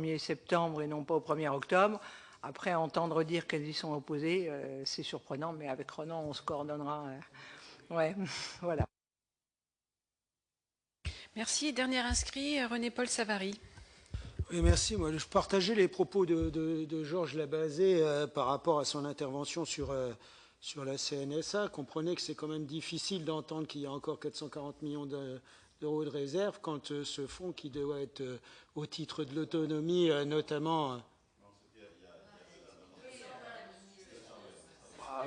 1er septembre et non pas au 1er octobre. Après, entendre dire qu'elles y sont opposées, c'est surprenant, mais avec Ronan, on se coordonnera. Ouais, voilà. Merci. Dernier inscrit, René-Paul Savary. Oui, merci. Moi, je partageais les propos de Georges Labazé par rapport à son intervention sur la CNSA. Comprenez que c'est quand même difficile d'entendre qu'il y a encore 440 millions d'euros de réserve quand ce fonds qui doit être au titre de l'autonomie, notamment...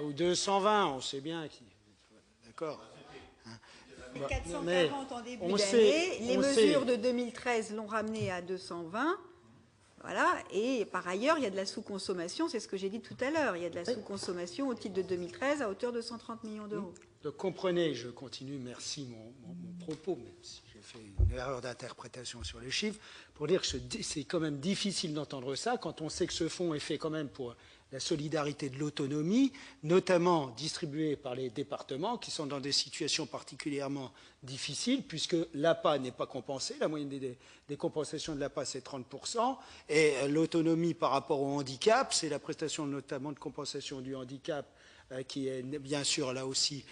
ou 220, on sait bien. D'accord. 440 en début d'année. Les mesures de 2013 l'ont ramené à 220. Voilà. Et par ailleurs, il y a de la sous-consommation, c'est ce que j'ai dit tout à l'heure. Il y a de la sous-consommation au titre de 2013 à hauteur de 130 millions d'euros. Donc comprenez, je continue, merci mon propos, même si j'ai fait une erreur d'interprétation sur les chiffres, pour dire que c'est quand même difficile d'entendre ça quand on sait que ce fonds est fait quand même pour la solidarité de l'autonomie, notamment distribuée par les départements qui sont dans des situations particulièrement difficiles, puisque l'APA n'est pas compensée, la moyenne des compensations de l'APA c'est 30%, et l'autonomie par rapport au handicap, c'est la prestation notamment de compensation du handicap qui est bien sûr là aussi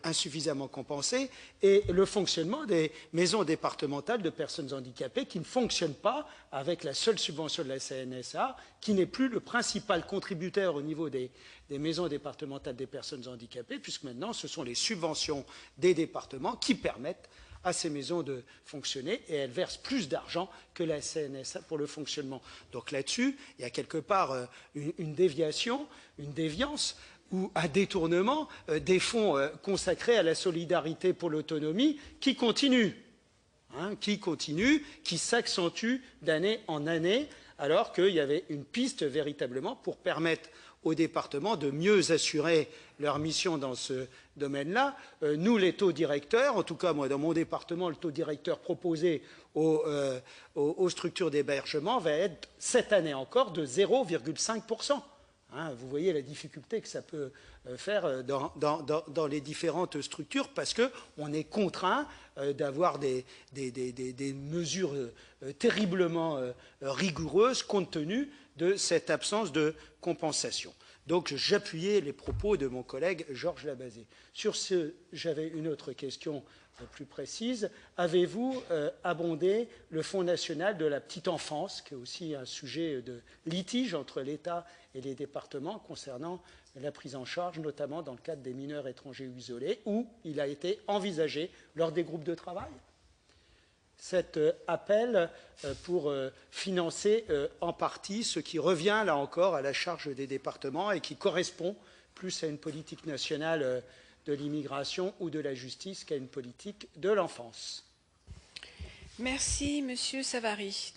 insuffisamment compensé, et le fonctionnement des maisons départementales de personnes handicapées qui ne fonctionnent pas avec la seule subvention de la CNSA, qui n'est plus le principal contributeur au niveau des maisons départementales des personnes handicapées, puisque maintenant ce sont les subventions des départements qui permettent à ces maisons de fonctionner, et elles versent plus d'argent que la CNSA pour le fonctionnement. Donc là-dessus, il y a quelque part une déviation, une déviance, ou un détournement des fonds consacrés à la solidarité pour l'autonomie qui continue, qui s'accentue d'année en année, alors qu'il y avait une piste véritablement pour permettre aux départements de mieux assurer leur mission dans ce domaine-là. Nous, les taux directeurs, en tout cas moi dans mon département, le taux directeur proposé aux structures d'hébergement va être cette année encore de 0,5%. Vous voyez la difficulté que ça peut faire dans les différentes structures, parce qu'on est contraint d'avoir des mesures terriblement rigoureuses compte tenu de cette absence de compensation. Donc j'appuyais les propos de mon collègue Georges Labazé. Sur ce, j'avais une autre question plus précise. Avez-vous abondé le Fonds national de la petite enfance, qui est aussi un sujet de litige entre l'État et les départements concernant la prise en charge, notamment dans le cadre des mineurs étrangers isolés, où il a été envisagé lors des groupes de travail cet appel pour financer en partie ce qui revient, là encore, à la charge des départements et qui correspond plus à une politique nationale de l'immigration ou de la justice qu'à une politique de l'enfance. Merci, Monsieur Savary.